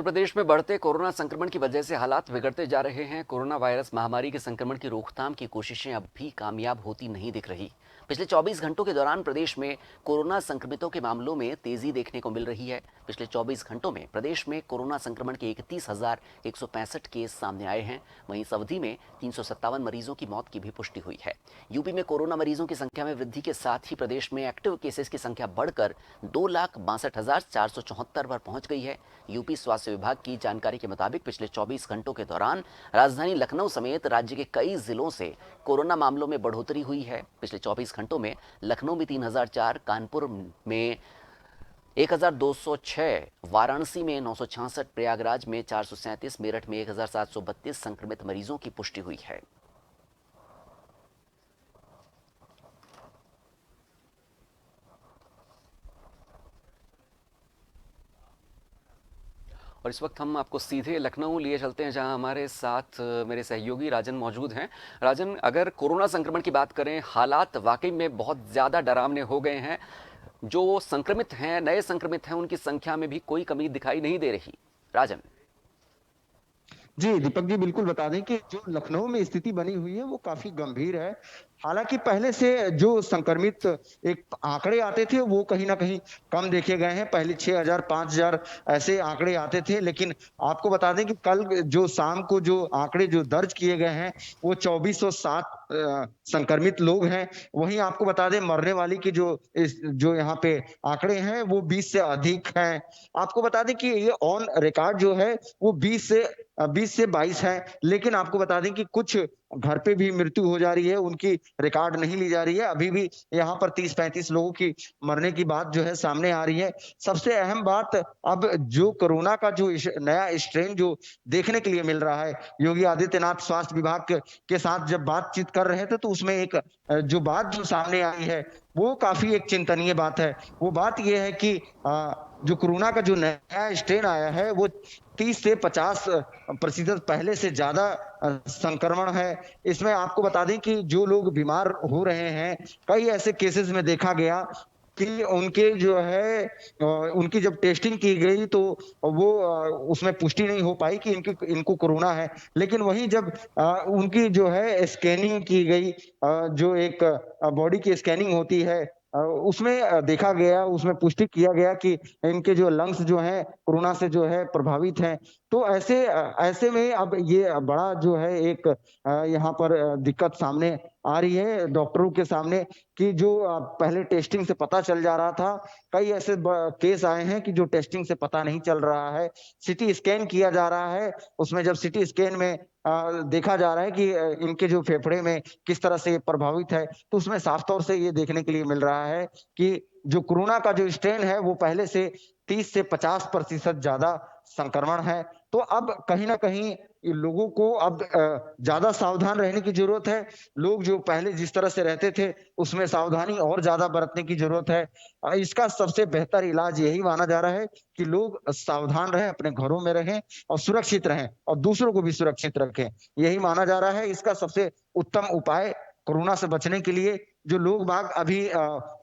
उत्तर प्रदेश में बढ़ते कोरोना संक्रमण की वजह से हालात बिगड़ते जा रहे हैं। कोरोना वायरस महामारी के संक्रमण की रोकथाम की कोशिशें अब भी कामयाब होती नहीं दिख रही। पिछले 24 घंटों के दौरान प्रदेश में कोरोना संक्रमितों के मामलों में तेजी देखने को मिल रही है। पिछले 24 घंटों में प्रदेश में कोरोना संक्रमण के 31,165 केस सामने आए हैं। वहीं इस अवधि में 357 मरीजों की मौत की भी पुष्टि हुई है। यूपी में कोरोना मरीजों की संख्या में वृद्धि के साथ ही प्रदेश में एक्टिव केसेस की संख्या बढ़कर 2,62,474 पर पहुंच गई है। यूपी स्वास्थ्य विभाग की जानकारी के मुताबिक पिछले 24 घंटों के दौरान राजधानी लखनऊ समेत राज्य के कई जिलों से कोरोना मामलों में बढ़ोतरी हुई है। पिछले 24 घंटों में लखनऊ में 3,004, कानपुर में 1,206, वाराणसी में 966, प्रयागराज में 437, मेरठ में 1,732 संक्रमित मरीजों की पुष्टि हुई है। और इस वक्त हम आपको सीधे लखनऊ लिए चलते हैं, जहां हमारे साथ मेरे सहयोगी राजन मौजूद हैं। राजन, अगर कोरोना संक्रमण की बात करें, हालात वाकई में बहुत ज़्यादा डरावने हो गए हैं। जो संक्रमित हैं, नए संक्रमित हैं, उनकी संख्या में भी कोई कमी दिखाई नहीं दे रही। राजन। जी, दीपक जी बिल्कुल बता दें कि जो लखनऊ में स्थिति बनी हुई है वो काफ़ी गंभीर है। हालाँकि पहले से जो संक्रमित एक आंकड़े आते थे वो कहीं न कहीं कम देखे गए हैं। पहले 6,000 5,000 ऐसे आंकड़े आते थे, लेकिन आपको बता दें कि कल जो शाम को जो आंकड़े जो दर्ज किए गए हैं वो 2407 संक्रमित लोग हैं। वहीं आपको बता दें मरने वाली की जो यहाँ पे आंकड़े हैं वो 20 से अधिक हैं। आपको बता दें कि ये ऑन रिकॉर्ड जो है वो 20 से 22 है, लेकिन आपको बता दें कि कुछ घर पे भी मृत्यु हो जा रही है, उनकी रिकॉर्ड नहीं ली जा रही है। अभी भी यहाँ पर 30-35 लोगों की मरने की बात जो है सामने आ रही है। सबसे अहम बात, अब जो कोरोना का जो नया स्ट्रेन जो देखने के लिए मिल रहा है, योगी आदित्यनाथ स्वास्थ्य विभाग के साथ जब बातचीत कर रहे थे तो उसमें एक जो बात जो सामने आई है वो काफ़ी एक चिंतनीय बात है। वो बात ये है कि जो कोरोना का जो नया स्ट्रेन आया है वो 30 से 50% पहले से ज़्यादा संक्रमण है। इसमें आपको बता दें कि जो लोग बीमार हो रहे हैं, कई ऐसे केसेज़ में देखा गया कि उनके जो है उनकी जब टेस्टिंग की गई तो वो उसमें पुष्टि नहीं हो पाई कि इनको कोरोना है। लेकिन वहीं जब उनकी जो है स्कैनिंग की गई, जो एक बॉडी की स्कैनिंग होती है, उसमें देखा गया, उसमें पुष्टि किया गया कि इनके जो लंग्स जो हैं कोरोना से जो है प्रभावित हैं। तो ऐसे में अब ये बड़ा जो है एक यहाँ पर दिक्कत सामने आ रही है डॉक्टरों के सामने कि जो पहले टेस्टिंग से पता चल जा रहा था, कई ऐसे केस आए हैं कि जो टेस्टिंग से पता नहीं चल रहा है। सीटी स्कैन किया जा रहा है, उसमें जब सीटी स्कैन में देखा जा रहा है कि इनके जो फेफड़े में किस तरह से प्रभावित है, तो उसमें साफ तौर से ये देखने के लिए मिल रहा है कि जो कोरोना का जो स्ट्रेन है वो पहले से 30 से 50% ज़्यादा संक्रमण है। तो अब कहीं न कहीं ये लोगों को अब ज़्यादा सावधान रहने की ज़रूरत है। लोग जो पहले जिस तरह से रहते थे, उसमें सावधानी और ज़्यादा बरतने की ज़रूरत है। इसका सबसे बेहतर इलाज यही माना जा रहा है कि लोग सावधान रहें, अपने घरों में रहें और सुरक्षित रहें और दूसरों को भी सुरक्षित रखें। यही माना जा रहा है, इसका सबसे उत्तम उपाय कोरोना से बचने के लिए जो लोग-बाग अभी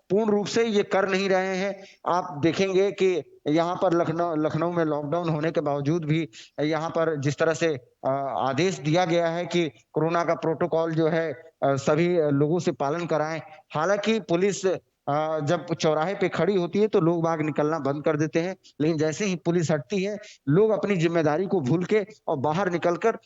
पूर्ण रूप से ये कर नहीं रहे हैं। आप देखेंगे कि यहाँ पर लखनऊ में लॉकडाउन होने के बावजूद भी यहाँ पर जिस तरह से आदेश दिया गया है कि कोरोना का प्रोटोकॉल जो है सभी लोगों से पालन कराएँ। हालाँकि पुलिस जब चौराहे पे खड़ी होती है तो लोग बाग निकलना बंद कर देते हैं, लेकिन जैसे ही पुलिस हटती है, लोग अपनी ज़िम्मेदारी को भूल के और बाहर निकल कर